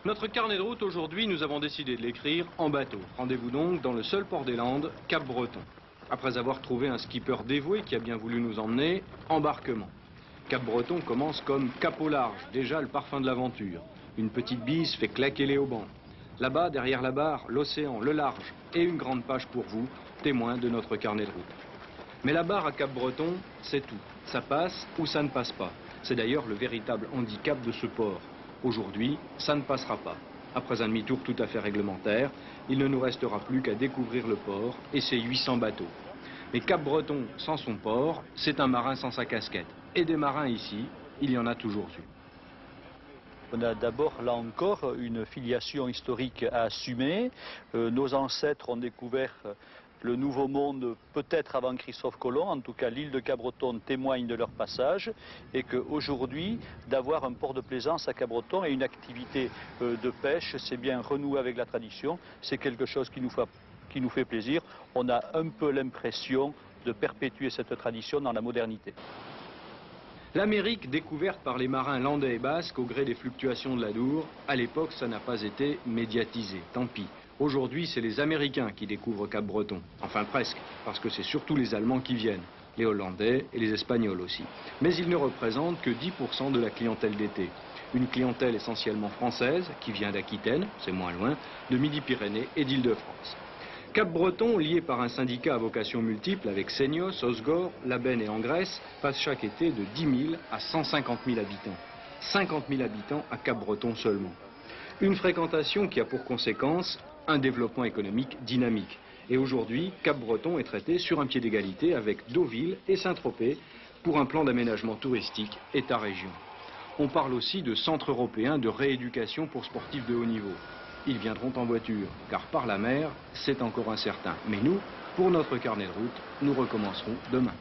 Notre carnet de route aujourd'hui, nous avons décidé de l'écrire en bateau. Rendez-vous donc dans le seul port des Landes, Cap-Breton. Après avoir trouvé un skipper dévoué qui a bien voulu nous emmener, embarquement. Cap-Breton commence comme cap au large, déjà le parfum de l'aventure. Une petite bise fait claquer les haubans. Là-bas, derrière la barre, l'océan, le large et une grande page pour vous, témoin de notre carnet de route. Mais la barre à Cap-Breton, c'est tout. Ça passe ou ça ne passe pas. C'est d'ailleurs le véritable handicap de ce port. Aujourd'hui, ça ne passera pas. Après un demi-tour tout à fait réglementaire, il ne nous restera plus qu'à découvrir le port et ses 800 bateaux. Mais Cap-Breton sans son port, c'est un marin sans sa casquette. Et des marins ici, il y en a toujours eu. On a d'abord, là encore, une filiation historique à assumer. Nos ancêtres ont découvert le Nouveau Monde peut-être avant Christophe Colomb. En tout cas, l'île de Cap-Breton témoigne de leur passage. Et qu'aujourd'hui, d'avoir un port de plaisance à Cap-Breton et une activité de pêche, c'est bien renouer avec la tradition. C'est quelque chose qui nous fait plaisir. On a un peu l'impression de perpétuer cette tradition dans la modernité. L'Amérique, découverte par les marins landais et basques au gré des fluctuations de l'Adour, à l'époque, ça n'a pas été médiatisé, tant pis. Aujourd'hui, c'est les Américains qui découvrent Cap-Breton. Enfin presque, parce que c'est surtout les Allemands qui viennent, les Hollandais et les Espagnols aussi. Mais ils ne représentent que 10% de la clientèle d'été. Une clientèle essentiellement française, qui vient d'Aquitaine, c'est moins loin, de Midi-Pyrénées et d'Île-de-France. Cap-Breton, lié par un syndicat à vocation multiple avec Seignos, Osgore, Labenne et Angresse, passe chaque été de 10 000 à 150 000 habitants. 50 000 habitants à Cap-Breton seulement. Une fréquentation qui a pour conséquence un développement économique dynamique. Et aujourd'hui, Cap-Breton est traité sur un pied d'égalité avec Deauville et Saint-Tropez pour un plan d'aménagement touristique État-région. On parle aussi de centre européen de rééducation pour sportifs de haut niveau. Ils viendront en voiture, car par la mer, c'est encore incertain. Mais nous, pour notre carnet de route, nous recommencerons demain.